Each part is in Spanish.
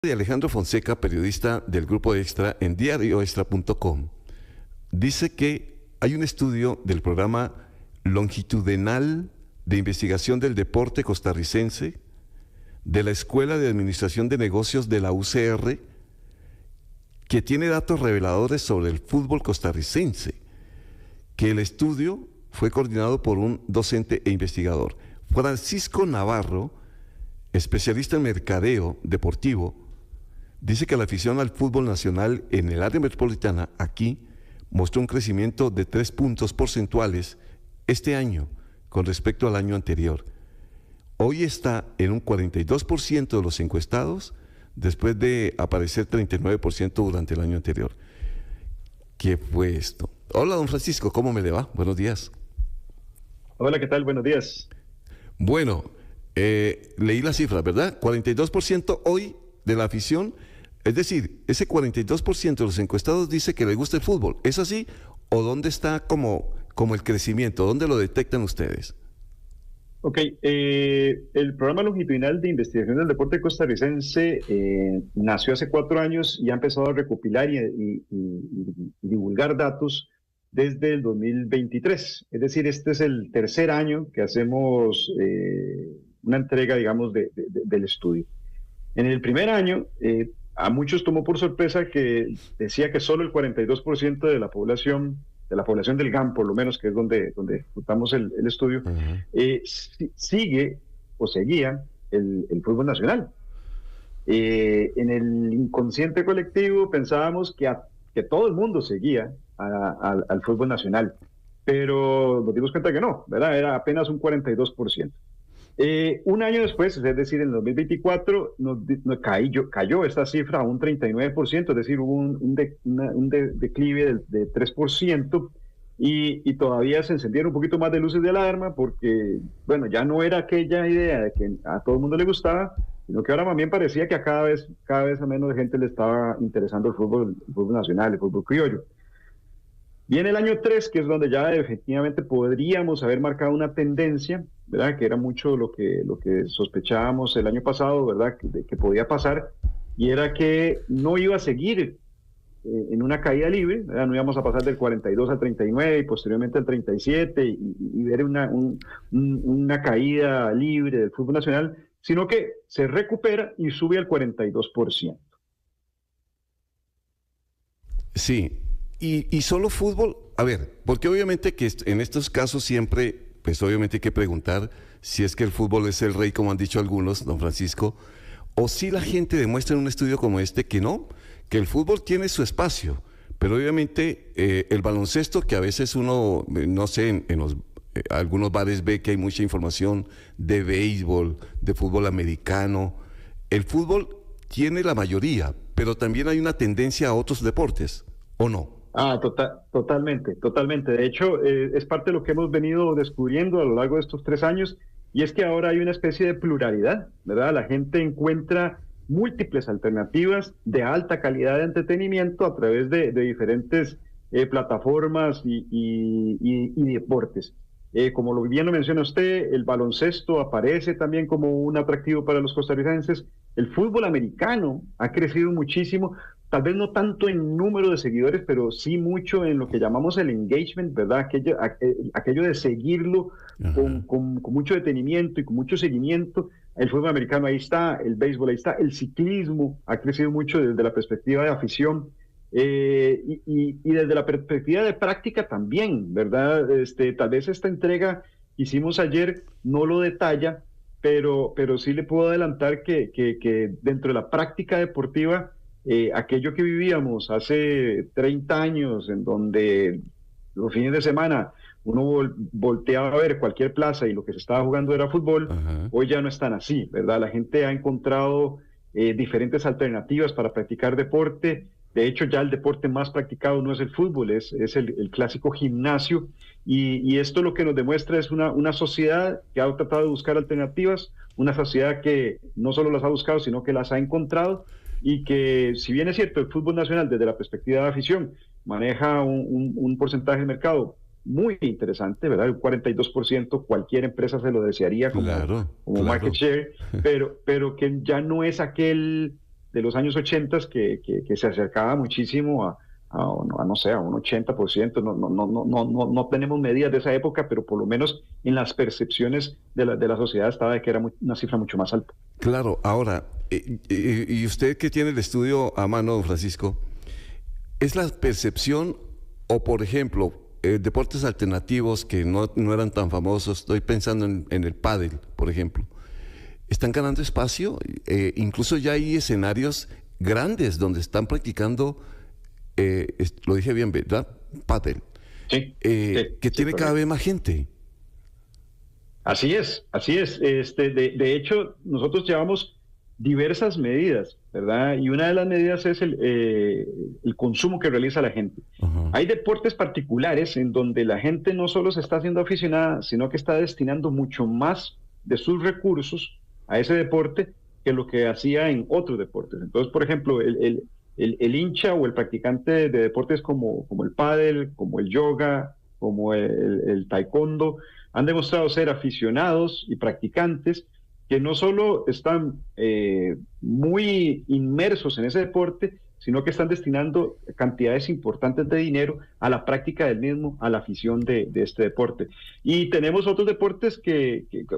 De Alejandro Fonseca, periodista del Grupo Extra en diarioextra.com, dice que hay un estudio del programa longitudinal de investigación del deporte costarricense de la Escuela de Administración de Negocios de la UCR que tiene datos reveladores sobre el fútbol costarricense, que el estudio fue coordinado por un docente e investigador. Francisco Navarro, especialista en mercadeo deportivo, dice que la afición al fútbol nacional en el área metropolitana aquí mostró un crecimiento de 3 puntos porcentuales este año con respecto al año anterior. Hoy está en un 42% de los encuestados después de aparecer 39% durante el año anterior. ¿Qué fue esto? Hola, don Francisco, ¿cómo me le va? Buenos días. Hola, ¿qué tal? Buenos días. Bueno, leí las cifras, ¿verdad? 42% hoy de la afición. Es decir, ese 42% de los encuestados dice que le gusta el fútbol. ¿Es así? ¿O dónde está como el crecimiento? ¿Dónde lo detectan ustedes? Ok, el programa longitudinal de investigación del deporte costarricense nació hace 4 años y ha empezado a recopilar y divulgar datos desde el 2023. Es decir, este es el tercer año que hacemos una entrega, digamos, del estudio. En el primer año, a muchos tomó por sorpresa que decía que solo el 42% de la población del GAM, por lo menos, que es donde ejecutamos el estudio, sigue o seguía el fútbol nacional. En el inconsciente colectivo pensábamos que todo el mundo seguía al fútbol nacional, pero nos dimos cuenta que no, ¿verdad? Era apenas un 42%. Un año después, es decir, en el 2024, cayó esta cifra a un 39%, es decir, hubo un declive de 3%, y todavía se encendieron un poquito más de luces de alarma porque, bueno, ya no era aquella idea de que a todo el mundo le gustaba, sino que ahora más bien parecía que a cada vez a menos gente le estaba interesando el fútbol nacional, el fútbol criollo. Viene el año 3, que es donde ya efectivamente podríamos haber marcado una tendencia, ¿verdad? Que era mucho lo que sospechábamos el año pasado, ¿verdad? Que podía pasar, y era que no iba a seguir en una caída libre, ¿verdad? No íbamos a pasar del 42 al 39 y posteriormente al 37 y ver una caída libre del fútbol nacional, sino que se recupera y sube al 42%. Sí. ¿Y solo fútbol? A ver, porque obviamente que en estos casos siempre, pues obviamente hay que preguntar si es que el fútbol es el rey, como han dicho algunos, don Francisco, o si la gente demuestra en un estudio como este que no, que el fútbol tiene su espacio, pero obviamente el baloncesto, que a veces uno, no sé, en los algunos bares ve que hay mucha información de béisbol, de fútbol americano, el fútbol tiene la mayoría, pero también hay una tendencia a otros deportes, ¿o no? Totalmente. De hecho, es parte de lo que hemos venido descubriendo a lo largo de estos 3 años, y es que ahora hay una especie de pluralidad, ¿verdad? La gente encuentra múltiples alternativas de alta calidad de entretenimiento a través de diferentes plataformas y deportes. Como bien lo menciona usted, el baloncesto aparece también como un atractivo para los costarricenses. El fútbol americano ha crecido muchísimo, tal vez no tanto en número de seguidores, pero sí mucho en lo que llamamos el engagement, ¿verdad? Aquello de seguirlo con mucho detenimiento y con mucho seguimiento. El fútbol americano ahí está, el béisbol ahí está, el ciclismo ha crecido mucho desde la perspectiva de afición. Y desde la perspectiva de práctica también, ¿verdad? Tal vez esta entrega que hicimos ayer no lo detalla, pero sí le puedo adelantar que dentro de la práctica deportiva, aquello que vivíamos hace 30 años, en donde los fines de semana uno volteaba a ver cualquier plaza y lo que se estaba jugando era fútbol, hoy ya no es tan así, ¿verdad? La gente ha encontrado diferentes alternativas para practicar deporte. De hecho, ya el deporte más practicado no es el fútbol, es el clásico gimnasio, y esto lo que nos demuestra es una sociedad que ha tratado de buscar alternativas, una sociedad que no solo las ha buscado, sino que las ha encontrado, y que, si bien es cierto, el fútbol nacional desde la perspectiva de afición maneja un porcentaje de mercado muy interesante, ¿verdad? El 42%, cualquier empresa se lo desearía como Claro, market share, pero que ya no es aquel de los años 80 que se acercaba muchísimo no sé, a un 80%. No tenemos medidas de esa época, pero por lo menos en las percepciones de la sociedad estaba de que era una cifra mucho más alta. Claro, ahora, y usted que tiene el estudio a mano, don Francisco, ¿es la percepción o, por ejemplo, deportes alternativos que no eran tan famosos? Estoy pensando en el pádel, por ejemplo. ¿Están ganando espacio? Incluso ya hay escenarios grandes donde están practicando, lo dije bien, ¿verdad? Pádel. Sí, que tiene cada vez más gente. Así es, así es. De hecho, nosotros llevamos diversas medidas, ¿verdad? Y una de las medidas es el consumo que realiza la gente. Ajá. Hay deportes particulares en donde la gente no solo se está haciendo aficionada, sino que está destinando mucho más de sus recursos a ese deporte que lo que hacía en otros deportes. Entonces, por ejemplo, el hincha o el practicante de deportes como el pádel, como el yoga, como el taekwondo, han demostrado ser aficionados y practicantes que no solo están muy inmersos en ese deporte, sino que están destinando cantidades importantes de dinero a la práctica del mismo, a la afición de este deporte. Y tenemos otros deportes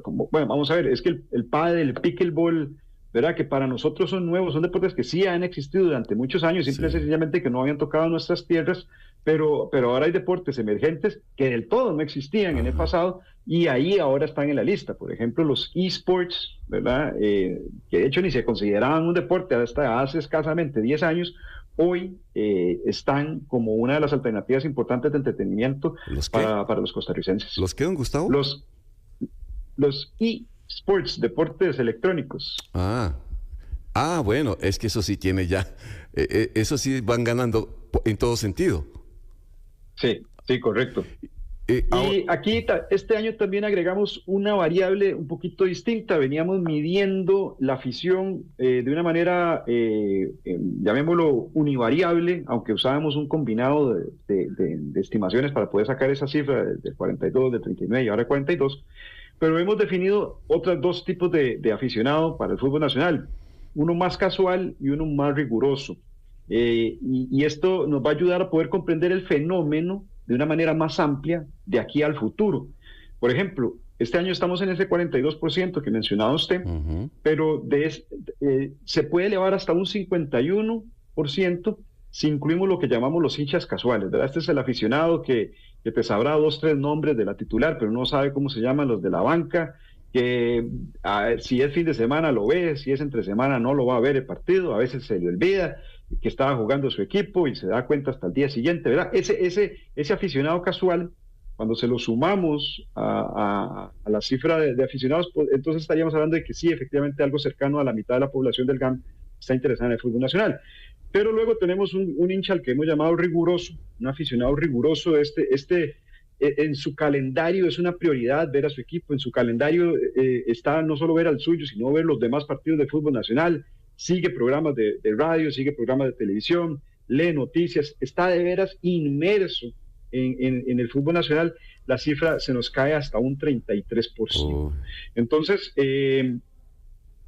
bueno, vamos a ver, es que el pádel, el pickleball, ¿verdad? Que para nosotros son nuevos, son deportes que sí han existido durante muchos años, simple y sencillamente que no habían tocado nuestras tierras, pero ahora hay deportes emergentes que del todo no existían en el pasado y ahí ahora están en la lista. Por ejemplo, los esports, ¿verdad? Que de hecho ni se consideraban un deporte hasta hace escasamente 10 años, hoy están como una de las alternativas importantes de entretenimiento para los costarricenses. ¿Los qué, don Gustavo? Los esports, deportes electrónicos. Bueno, es que eso sí tiene ya, eso sí van ganando en todo sentido. Sí, correcto. Y aquí este año también agregamos una variable un poquito distinta. Veníamos midiendo la afición de una manera, llamémoslo univariable, aunque usábamos un combinado de estimaciones para poder sacar esa cifra de 42, de 39 y ahora 42. Pero hemos definido otros dos tipos de aficionado para el fútbol nacional, uno más casual y uno más riguroso. Y esto nos va a ayudar a poder comprender el fenómeno de una manera más amplia de aquí al futuro. Por ejemplo, este año estamos en ese 42% que mencionaba usted, pero se puede elevar hasta un 51% si incluimos lo que llamamos los hinchas casuales, ¿verdad? Este es el aficionado que te sabrá 2, 3 nombres de la titular, pero no sabe cómo se llaman los de la banca, que si es fin de semana lo ve, si es entre semana no lo va a ver el partido, a veces se le olvida que estaba jugando su equipo y se da cuenta hasta el día siguiente, ¿verdad? Ese aficionado casual, cuando se lo sumamos a la cifra de aficionados, pues, entonces estaríamos hablando de que sí, efectivamente algo cercano a la mitad de la población del GAM está interesada en el fútbol nacional. Pero luego tenemos un hincha al que hemos llamado riguroso, un aficionado riguroso, en su calendario es una prioridad ver a su equipo, en su calendario está no solo ver al suyo, sino ver los demás partidos de fútbol nacional, sigue programas de radio, sigue programas de televisión, lee noticias, está de veras inmerso en el fútbol nacional. La cifra se nos cae hasta un 33%. Entonces,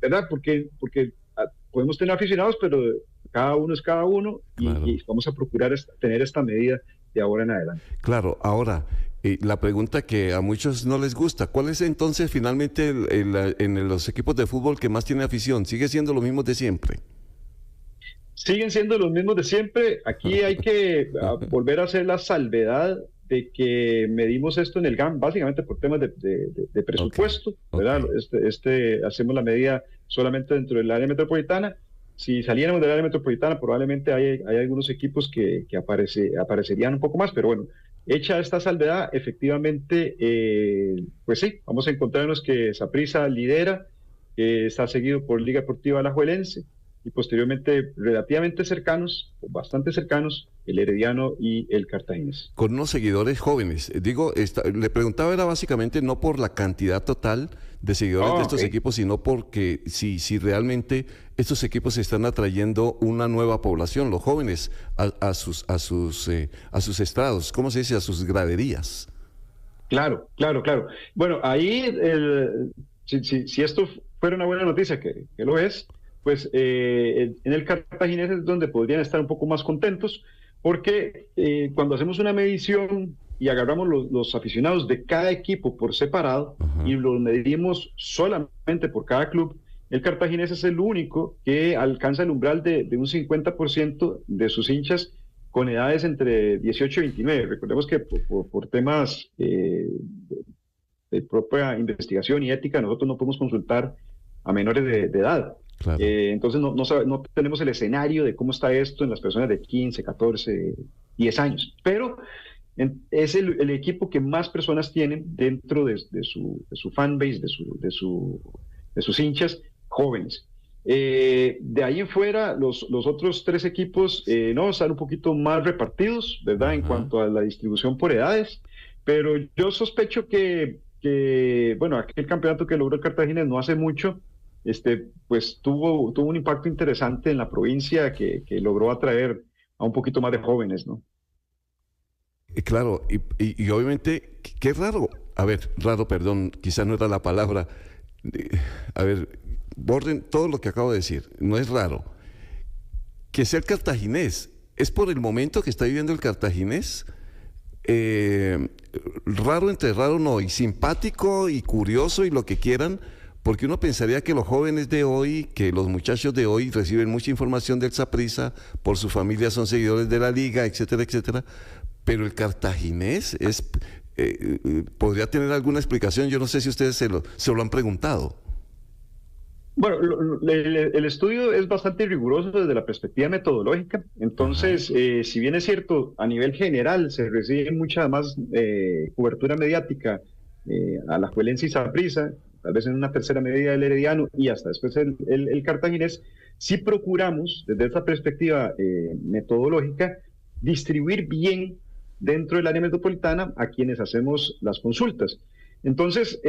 ¿verdad? Porque podemos tener aficionados, pero cada uno es cada uno, claro. Y vamos a procurar tener esta medida de ahora en adelante. Claro, ahora, la pregunta que a muchos no les gusta, ¿cuál es entonces finalmente en los equipos de fútbol que más tiene afición? ¿Sigue siendo los mismos de siempre? Siguen siendo los mismos de siempre. Aquí hay que volver a hacer la salvedad de que medimos esto en el GAM básicamente por temas de presupuesto, ¿verdad? Hacemos la medida solamente dentro del área metropolitana. Si saliéramos del área metropolitana, probablemente hay algunos equipos que aparecerían un poco más, pero bueno, hecha esta salvedad, efectivamente, pues sí, vamos a encontrarnos que Saprissa lidera, está seguido por Liga Deportiva Alajuelense, y posteriormente relativamente cercanos, bastante cercanos, el Herediano y el Cartaginés. Con unos seguidores jóvenes. Digo, le preguntaba era básicamente no por la cantidad total de seguidores de estos equipos, sino porque si realmente estos equipos están atrayendo una nueva población, los jóvenes, a sus estrados, ¿cómo se dice? A sus graderías. Claro. Bueno, ahí, si esto fuera una buena noticia, que lo es, pues en el Cartaginés es donde podrían estar un poco más contentos, porque cuando hacemos una medición y agarramos los aficionados de cada equipo por separado y Ajá. los medimos solamente por cada club, el Cartaginés es el único que alcanza el umbral de un 50% de sus hinchas con edades entre 18 y 29. Recordemos que por temas de propia investigación y ética, nosotros no podemos consultar a menores de edad. Claro. Entonces no tenemos el escenario de cómo está esto en las personas de 15, 14, 10 años, pero es el equipo que más personas tienen dentro de su fanbase, de sus hinchas jóvenes. De ahí en fuera, los otros tres equipos no están un poquito más repartidos, ¿verdad? En Ajá. cuanto a la distribución por edades, pero yo sospecho que bueno, aquel campeonato que logró el Cartagena no hace mucho, pues tuvo un impacto interesante en la provincia que logró atraer a un poquito más de jóvenes, ¿no? Claro, y obviamente, qué raro, a ver, raro, perdón, quizás no era la palabra, eh, a ver, borden todo lo que acabo de decir, no es raro, que sea el cartaginés, es por el momento que está viviendo el cartaginés, eh, raro entre raro no, y simpático y curioso y lo que quieran, porque uno pensaría que los jóvenes de hoy, que los muchachos de hoy reciben mucha información del Saprissa, por su familia son seguidores de la liga, etcétera, etcétera, pero el cartaginés podría tener alguna explicación, yo no sé si ustedes se lo han preguntado. Bueno, el estudio es bastante riguroso desde la perspectiva metodológica. Ajá, Entonces, si bien es cierto, a nivel general se recibe mucha más cobertura mediática a la Juelense y Saprissa, tal vez en una tercera medida el Herediano y hasta después el Cartaginés, sí procuramos desde esa perspectiva metodológica distribuir bien dentro del área metropolitana a quienes hacemos las consultas. Entonces,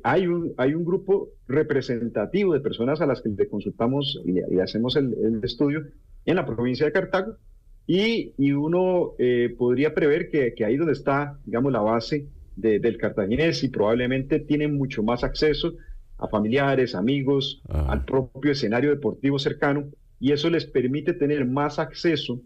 hay un grupo representativo de personas a las que le consultamos y hacemos el estudio en la provincia de Cartago y uno podría prever que ahí donde está, digamos, la base del cartaginés y probablemente tienen mucho más acceso a familiares, amigos, al ah, propio escenario deportivo cercano y eso les permite tener más acceso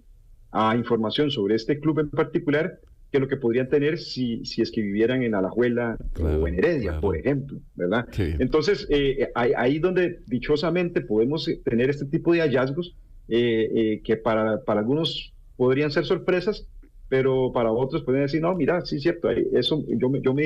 a información sobre este club en particular que lo que podrían tener si es que vivieran en Alajuela o en claro, Heredia, por claro, ejemplo, ¿verdad? qué bien. Entonces, ahí donde dichosamente podemos tener este tipo de hallazgos que para algunos podrían ser sorpresas, pero para otros pueden decir, no, mira, sí es cierto, eso yo me